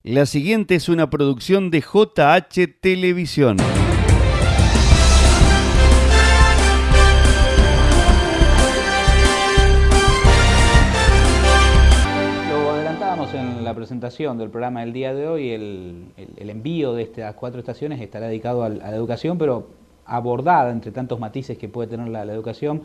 La siguiente es una producción de JH Televisión. Lo adelantábamos en la presentación del programa del día de hoy, el envío de estas 4 estaciones estará dedicado a la educación, pero abordada entre tantos matices que puede tener la educación,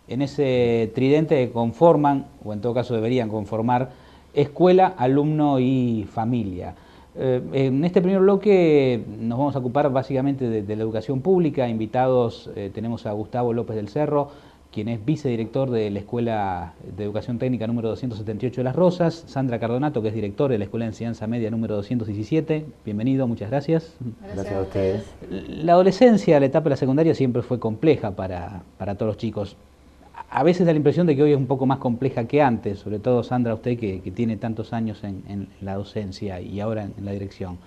en ese tridente que conforman, o en todo caso deberían conformar, escuela, alumno y familia. En este primer bloque nos vamos a ocupar básicamente de la educación pública. Invitados tenemos a Gustavo López del Cerro, quien es vicedirector de la Escuela de Educación Técnica número 278 de Las Rosas, Sandra Cardonato, que es director de la Escuela de Enseñanza Media número 217. Bienvenido, muchas gracias. Gracias a ustedes. La adolescencia, la etapa de la secundaria siempre fue compleja para todos los chicos. A veces da la impresión de que hoy es un poco más compleja que antes, sobre todo Sandra, usted que tiene tantos años en la docencia y ahora en la dirección.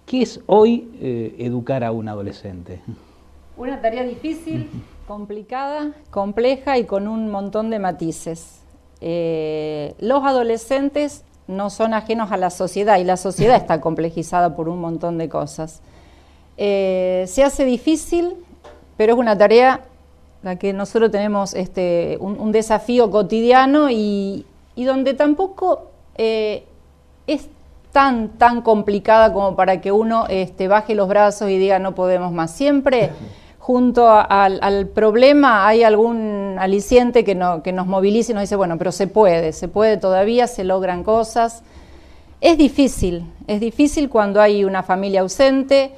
¿Qué es hoy educar a un adolescente? Una tarea difícil, complicada, compleja y con un montón de matices. Los adolescentes no son ajenos a la sociedad y la sociedad está complejizada por un montón de cosas. Se hace difícil, pero es una tarea la que nosotros tenemos un desafío cotidiano y donde tampoco es tan complicada como para que uno baje los brazos y diga no podemos más. Siempre junto al problema hay algún aliciente que nos moviliza y nos dice bueno, pero se puede todavía, se logran cosas. Es difícil cuando hay una familia ausente,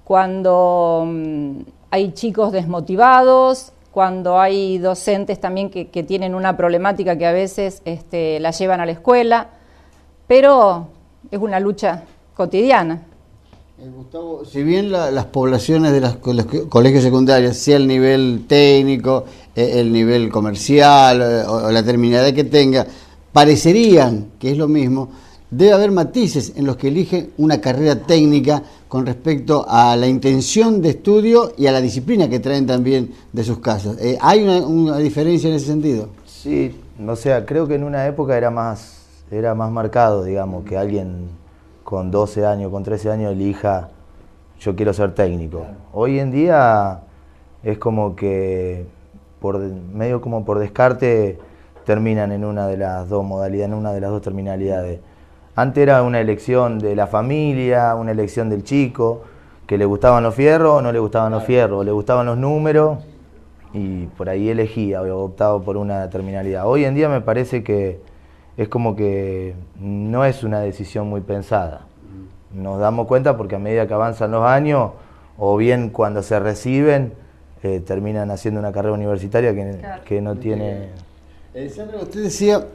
cuando hay chicos desmotivados, cuando hay docentes también que tienen una problemática que a veces la llevan a la escuela, pero es una lucha cotidiana. Gustavo, si bien las poblaciones de los colegios secundarios, sea el nivel técnico, el nivel comercial o la terminalidad que tenga, parecerían que es lo mismo, debe haber matices en los que eligen una carrera técnica con respecto a la intención de estudio y a la disciplina que traen también de sus casos. ¿Hay una diferencia en ese sentido? Sí, o sea, creo que en una época era más marcado, digamos, que alguien con 12 años, con 13 años elija, yo quiero ser técnico. Claro. Hoy en día es como que, medio como por descarte, terminan en una de las dos modalidades, en una de las dos terminalidades. Antes era una elección de la familia, una elección del chico, que le gustaban los fierros o no le gustaban los fierros, le gustaban los números y por ahí elegía o optaba por una terminalidad. Hoy en día me parece que es como que no es una decisión muy pensada. Nos damos cuenta porque a medida que avanzan los años, o bien cuando se reciben, terminan haciendo una carrera universitaria que no tiene... Sandra, usted decía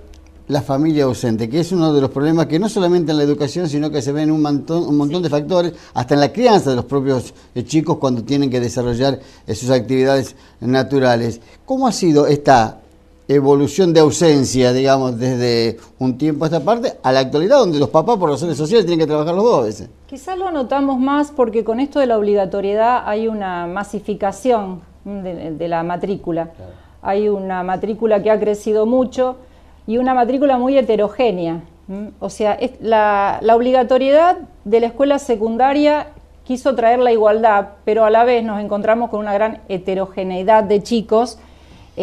la familia ausente, que es uno de los problemas que no solamente en la educación, sino que se ven un montón de factores, hasta en la crianza de los propios chicos cuando tienen que desarrollar sus actividades naturales. ¿Cómo ha sido esta evolución de ausencia, digamos, desde un tiempo a esta parte a la actualidad, donde los papás por razones sociales tienen que trabajar los dos a veces? Quizás lo notamos más porque con esto de la obligatoriedad hay una masificación de la matrícula. Claro. Hay una matrícula que ha crecido mucho y una matrícula muy heterogénea. O sea, la obligatoriedad de la escuela secundaria quiso traer la igualdad, pero a la vez nos encontramos con una gran heterogeneidad de chicos y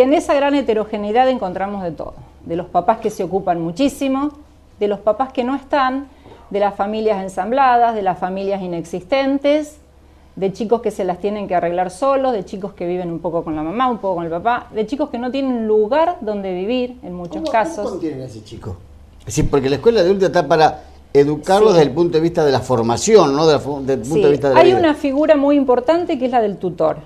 en esa gran heterogeneidad encontramos de todo. De los papás que se ocupan muchísimo, de los papás que no están, de las familias ensambladas, de las familias inexistentes, de chicos que se las tienen que arreglar solos, de chicos que viven un poco con la mamá, un poco con el papá, de chicos que no tienen lugar donde vivir en muchos casos. ¿Cómo contienen a ese chico? Es decir, porque la escuela de adultos está para educarlos desde el punto de vista de la formación, ¿no? Desde el punto de vista de la hay vida. una figura muy importante que es la del tutor,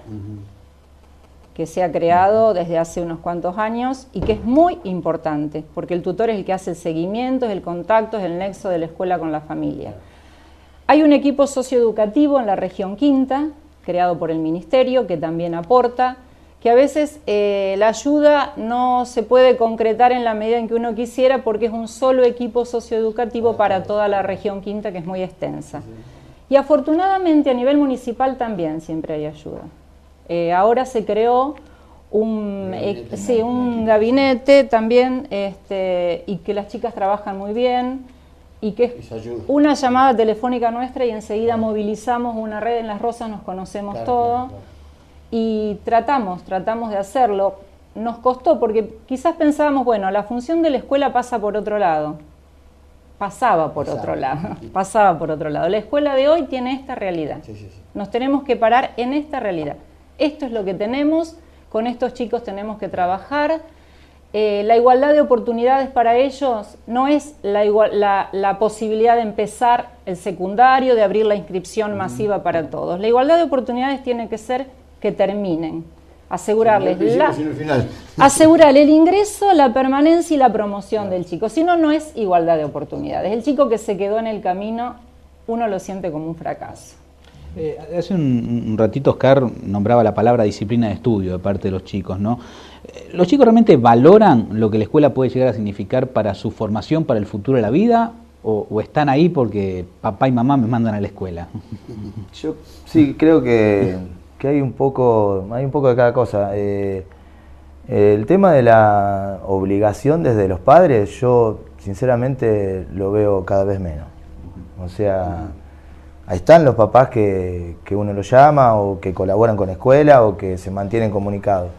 que se ha creado desde hace unos cuantos años y que es muy importante, porque el tutor es el que hace el seguimiento, es el contacto, es el nexo de la escuela con la familia. Hay un equipo socioeducativo en la región Quinta, creado por el Ministerio, que también aporta, que a veces la ayuda no se puede concretar en la medida en que uno quisiera porque es un solo equipo socioeducativo para toda la región Quinta, que es muy extensa. Y afortunadamente a nivel municipal también siempre hay ayuda. Ahora se creó un gabinete también y que las chicas trabajan muy bien. y que es una llamada telefónica nuestra y enseguida movilizamos una red. En Las Rosas nos conocemos todos y tratamos de hacerlo. Nos costó porque quizás pensábamos, bueno, la función de la escuela pasa por otro lado. Pasaba por otro lado. La escuela de hoy tiene esta realidad. Nos tenemos que parar en esta realidad. Esto es lo que tenemos, con estos chicos tenemos que trabajar. La igualdad de oportunidades para ellos no es la posibilidad de empezar el secundario, de abrir la inscripción masiva para todos. La igualdad de oportunidades tiene que ser que terminen. Asegurarles asegurarle el ingreso, la permanencia y la promoción del chico. Si no, no es igualdad de oportunidades. El chico que se quedó en el camino, uno lo siente como un fracaso. Hace un ratito Oscar nombraba la palabra disciplina de estudio de parte de los chicos, ¿no? ¿Los chicos realmente valoran lo que la escuela puede llegar a significar para su formación, para el futuro de la vida? ¿O están ahí porque papá y mamá me mandan a la escuela? Yo sí creo que hay un poco de cada cosa. El tema de la obligación desde los padres, yo sinceramente lo veo cada vez menos. O sea, ahí están los papás que uno los llama o que colaboran con la escuela o que se mantienen comunicados,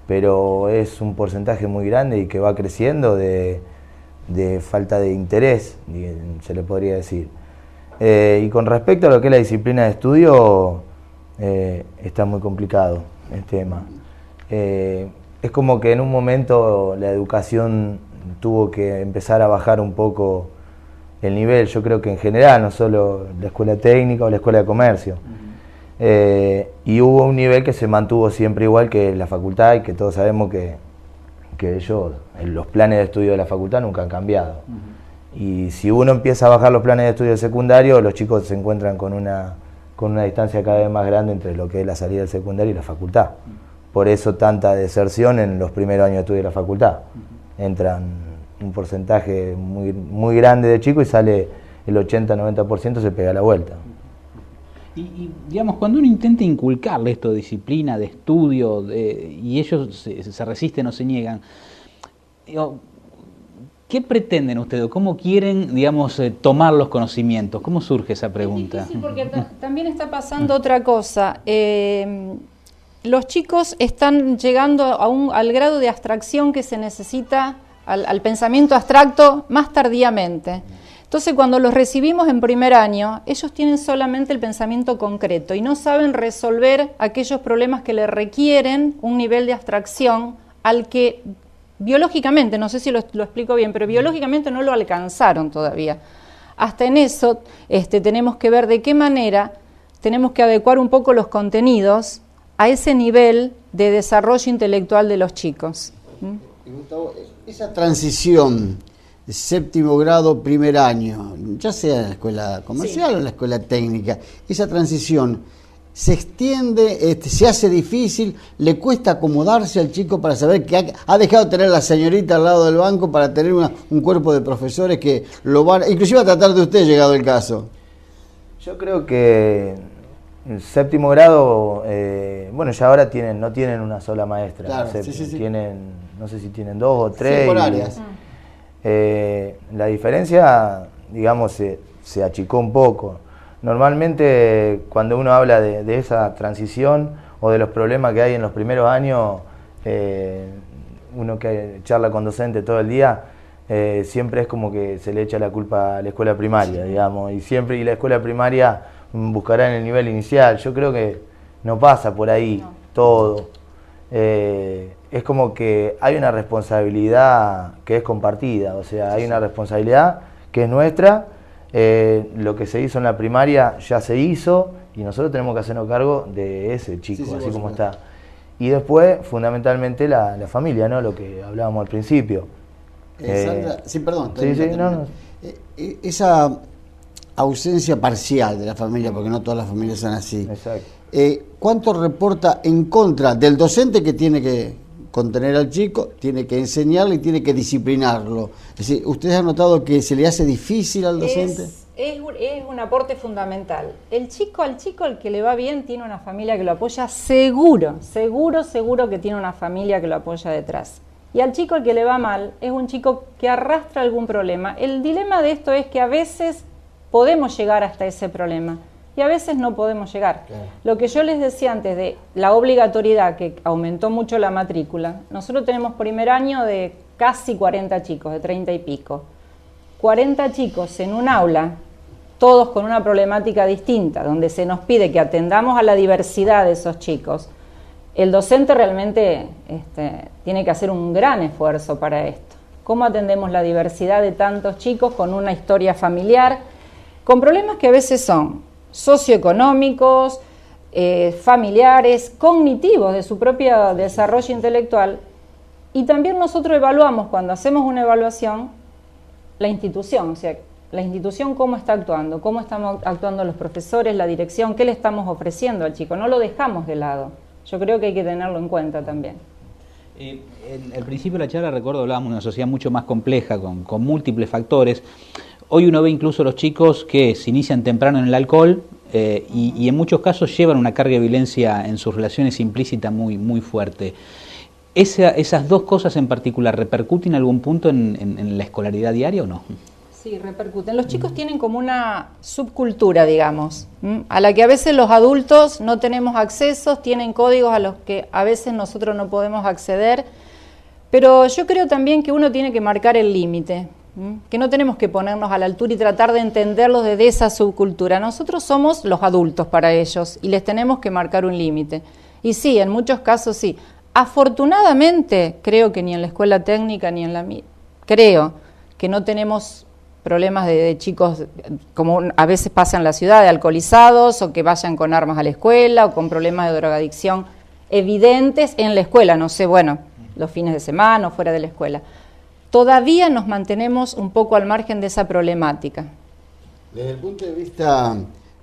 pero es un porcentaje muy grande y que va creciendo de falta de interés, se le podría decir. Y con respecto a lo que es la disciplina de estudio, está muy complicado el tema. Es como que en un momento la educación tuvo que empezar a bajar un poco el nivel, yo creo que en general, no solo la escuela técnica o la escuela de comercio. Y hubo un nivel que se mantuvo siempre igual que la facultad y que todos sabemos que los planes de estudio de la facultad nunca han cambiado. Y si uno empieza a bajar los planes de estudio secundario, los chicos se encuentran con una distancia cada vez más grande entre lo que es la salida del secundario y la facultad. Por eso tanta deserción en los primeros años de estudio de la facultad. Entran un porcentaje muy grande de chicos y sale el 80-90%, se pega la vuelta. Y digamos, cuando uno intenta inculcarle esto de disciplina, de estudio, y ellos se resisten o se niegan, ¿qué pretenden ustedes? ¿Cómo quieren, digamos, tomar los conocimientos? ¿Cómo surge esa pregunta? Es difícil porque también está pasando otra cosa. Los chicos están llegando al grado de abstracción que se necesita, al pensamiento abstracto, más tardíamente. Entonces, cuando los recibimos en primer año, ellos tienen solamente el pensamiento concreto y no saben resolver aquellos problemas que le requieren un nivel de abstracción al que biológicamente, no sé si lo explico bien, pero biológicamente no lo alcanzaron todavía. Hasta en eso tenemos que ver de qué manera tenemos que adecuar un poco los contenidos a ese nivel de desarrollo intelectual de los chicos. Gustavo, esa transición de séptimo grado, primer año, ya sea en la escuela comercial o en la escuela técnica, esa transición se extiende, se hace difícil, le cuesta acomodarse al chico para saber que ha dejado de tener a la señorita al lado del banco para tener un cuerpo de profesores que lo van, inclusive a tratar de usted, llegado el caso. Yo creo que en séptimo grado, bueno, ya ahora no tienen una sola maestra. Claro, tienen, no sé si tienen 2 o 3. Por áreas. La diferencia, digamos, se achicó un poco. Normalmente, cuando uno habla de esa transición o de los problemas que hay en los primeros años, uno que charla con docentes todo el día, siempre es como que se le echa la culpa a la escuela primaria, digamos, y la escuela primaria buscará en el nivel inicial. Yo creo que no pasa por ahí todo. Es como que hay una responsabilidad que es compartida, o sea, hay una responsabilidad que es nuestra. Lo que se hizo en la primaria ya se hizo y nosotros tenemos que hacernos cargo de ese chico, así como está. Y después, fundamentalmente, la familia, ¿no? Lo que hablábamos al principio. Sandra, perdón. No. Esa ausencia parcial de la familia, porque no todas las familias son así. Exacto. ¿Cuánto reporta en contra del docente que tiene que contener al chico, tiene que enseñarle y tiene que disciplinarlo? Es decir, ¿ustedes han notado que se le hace difícil al docente? Es un aporte fundamental. Al chico, el que le va bien, tiene una familia que lo apoya seguro que tiene una familia que lo apoya detrás. Y al chico al que le va mal es un chico que arrastra algún problema. El dilema de esto es que a veces podemos llegar hasta ese problema y a veces no podemos llegar. Claro. Lo que yo les decía antes de la obligatoriedad, que aumentó mucho la matrícula, nosotros tenemos primer año de casi 40 chicos, de 30 y pico. 40 chicos en un aula, todos con una problemática distinta, donde se nos pide que atendamos a la diversidad de esos chicos. El docente realmente tiene que hacer un gran esfuerzo para esto. ¿Cómo atendemos la diversidad de tantos chicos con una historia familiar, con problemas que a veces son socioeconómicos, familiares, cognitivos, de su propio desarrollo intelectual? Y también nosotros evaluamos, cuando hacemos una evaluación, la institución, o sea, la institución cómo está actuando, cómo estamos actuando los profesores, la dirección, qué le estamos ofreciendo al chico, no lo dejamos de lado. Yo creo que hay que tenerlo en cuenta también. Al principio de la charla, recuerdo, hablábamos de una sociedad mucho más compleja, con múltiples factores. Hoy uno ve incluso los chicos que se inician temprano en el alcohol y en muchos casos llevan una carga de violencia en sus relaciones implícita muy fuerte. ¿Esas dos cosas en particular repercuten en algún punto en la escolaridad diaria o no? Sí, repercuten. Los chicos tienen como una subcultura, digamos, a la que a veces los adultos no tenemos accesos, tienen códigos a los que a veces nosotros no podemos acceder, pero yo creo también que uno tiene que marcar el límite, que no tenemos que ponernos a la altura y tratar de entenderlos desde esa subcultura. Nosotros somos los adultos para ellos y les tenemos que marcar un límite. Y sí, en muchos casos sí. Afortunadamente, creo que ni en la escuela técnica ni en la mía, creo que no tenemos problemas de chicos, como a veces pasa en la ciudad, de alcoholizados o que vayan con armas a la escuela o con problemas de drogadicción evidentes en la escuela, no sé, bueno, los fines de semana o fuera de la escuela. Todavía nos mantenemos un poco al margen de esa problemática. Desde el punto de vista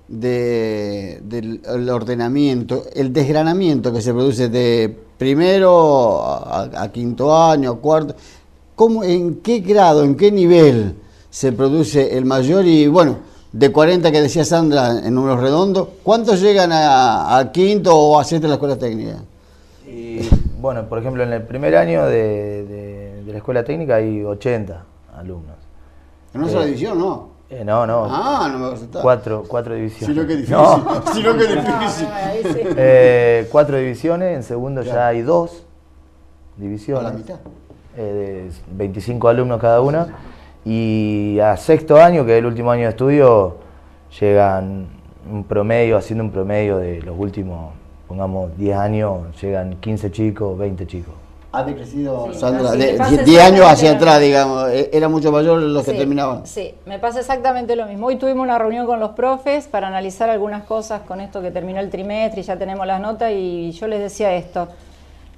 del ordenamiento, el desgranamiento que se produce de primero a quinto año, a cuarto, ¿en qué grado, en qué nivel se produce el mayor? Y bueno, de 40 que decía Sandra en números redondos, ¿cuántos llegan a quinto o a sexto de la escuela técnica? Y, bueno, por ejemplo, en el primer año de la escuela técnica hay 80 alumnos. ¿En una sola división, no? No. Ah, no me va a aceptar. Cuatro divisiones. Sino que difícil. No. Sino que difícil. 4 divisiones, en segundo ya hay 2 divisiones. ¿A la mitad? De 25 alumnos cada una. Y a sexto año, que es el último año de estudio, llegan haciendo un promedio de los últimos, pongamos, 10 años, llegan 15 chicos, 20 chicos. ¿Ha decrecido, sí, Sandra? sí, De 10 años hacia atrás, digamos, ¿era mucho mayor los que terminaban? Sí, me pasa exactamente lo mismo. Hoy tuvimos una reunión con los profes para analizar algunas cosas con esto que terminó el trimestre y ya tenemos las notas, y yo les decía esto.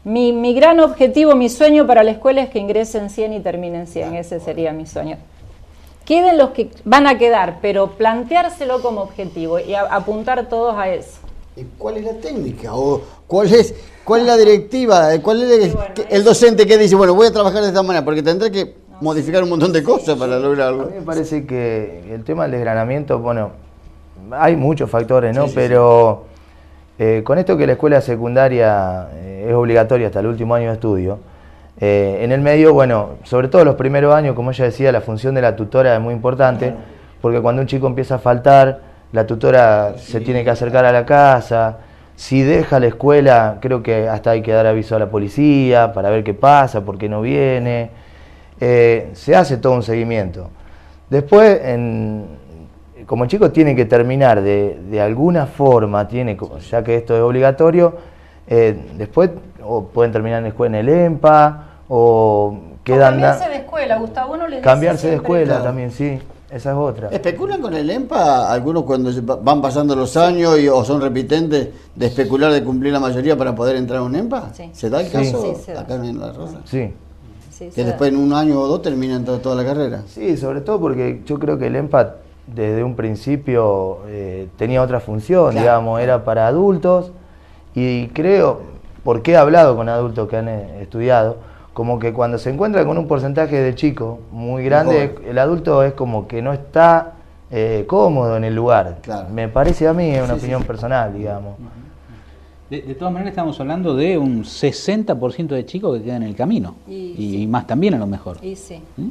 Mi gran objetivo, mi sueño para la escuela es que ingresen 100 y terminen 100, ese sería mi sueño. Queden los que van a quedar, pero planteárselo como objetivo y apuntar todos a eso. ¿Y cuál es la técnica? ¿O cuál es la directiva? ¿Cuál es el docente que dice, bueno, voy a trabajar de esta manera? Porque tendrá que modificar un montón de cosas para lograrlo. A mí me parece que el tema del desgranamiento, bueno, hay muchos factores, ¿no? Sí, pero con esto que la escuela secundaria es obligatoria hasta el último año de estudio, en el medio, bueno, sobre todo los primeros años, como ella decía, la función de la tutora es muy importante, porque cuando un chico empieza a faltar, la tutora se tiene que acercar a la casa. Si deja la escuela, creo que hasta hay que dar aviso a la policía para ver qué pasa, por qué no viene. Se hace todo un seguimiento. Después, como el chico tiene que terminar de alguna forma, ya que esto es obligatorio, después o pueden terminar en la escuela en el EMPA, o quedan... Cambiarse de escuela, Gustavo, uno le dice cambiarse de escuela, claro. también, sí. Esa es otra. ¿Especulan con el EMPA algunos cuando van pasando los años o son repitentes de especular de cumplir la mayoría para poder entrar a un EMPA? Sí. ¿Se da el caso Sí, se da. acá en La Rosa? Sí. Sí, Que después en un año o dos terminan toda la carrera. Sí, sobre todo porque yo creo que el EMPA desde un principio tenía otra función, Claro. digamos, era para adultos, y creo, porque he hablado con adultos que han estudiado, como que cuando se encuentra con un porcentaje de chicos muy grande, el adulto es como que no está cómodo en el lugar. Claro. Me parece a mí, es una Sí, opinión sí. personal, digamos. De todas maneras estamos hablando de un 60% de chicos que quedan en el camino. Y más también a lo mejor. Y sí. ¿Mm?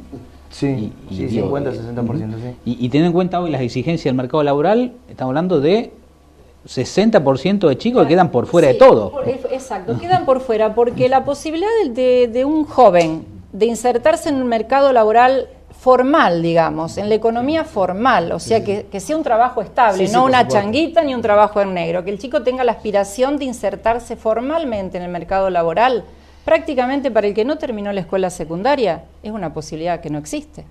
Sí, Y- sí, y- 50-60%, sí. Y teniendo en cuenta hoy las exigencias del mercado laboral, estamos hablando de 60% de chicos que quedan por fuera de Sí, todo. Exacto, quedan por fuera, porque la posibilidad de un joven de insertarse en un mercado laboral formal, digamos, en la economía formal, o sea, que sea un trabajo estable, Sí, sí, no por una supuesto. changuita ni un trabajo en negro, que el chico tenga la aspiración de insertarse formalmente en el mercado laboral, prácticamente para el que no terminó la escuela secundaria, es una posibilidad que no existe,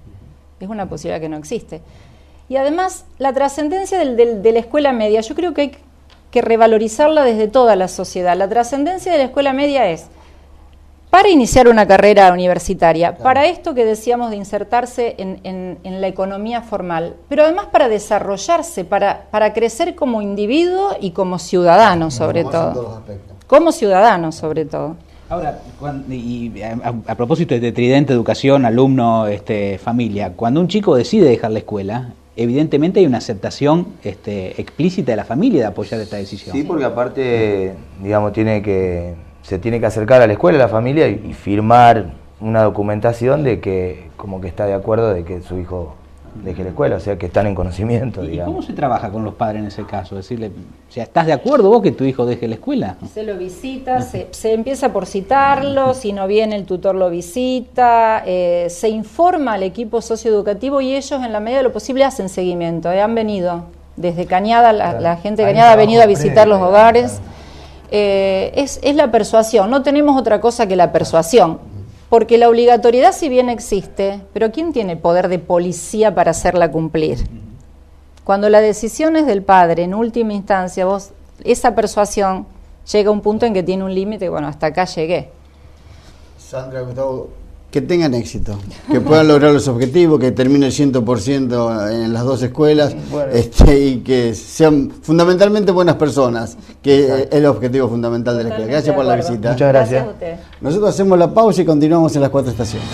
es una posibilidad que no existe. Y además, la trascendencia de la escuela media, yo creo que hay que revalorizarla desde toda la sociedad. La trascendencia de la escuela media es para iniciar una carrera universitaria, para esto que decíamos de insertarse en la economía formal, pero además para desarrollarse, para crecer como individuo y como ciudadano sobre Como hacen todos todo. los aspectos. Como ciudadano sobre todo. Ahora, a propósito de tridente, educación, alumno, familia, cuando un chico decide dejar la escuela, evidentemente hay una aceptación explícita de la familia de apoyar esta decisión. Sí, porque aparte, digamos, se tiene que acercar a la escuela, a la familia y firmar una documentación de que como que está de acuerdo de que su hijo deje la escuela, o sea, que están en conocimiento, ¿Y digamos. cómo se trabaja con los padres en ese caso? Decirle, o sea, ¿estás de acuerdo vos que tu hijo deje la escuela? Se lo visita, se empieza por citarlo, si no viene el tutor lo visita, se informa al equipo socioeducativo y ellos en la medida de lo posible hacen seguimiento. Han venido desde Cañada, la gente de Hay Cañada ha un venido a trabajo visitar los previo, hogares. Es la persuasión, no tenemos otra cosa que la persuasión, porque la obligatoriedad si bien existe, pero ¿quién tiene poder de policía para hacerla cumplir? Cuando la decisión es del padre, en última instancia, esa persuasión llega a un punto en que tiene un límite, bueno, hasta acá llegué. Sandra, Gustavo, que tengan éxito, que puedan lograr los objetivos, que terminen 100% en las dos escuelas, Bueno. y que sean fundamentalmente buenas personas, que es el objetivo fundamental de la escuela. Totalmente Gracias por de la acuerdo. visita. Muchas gracias. A usted. Nosotros hacemos la pausa y continuamos en las 4 estaciones.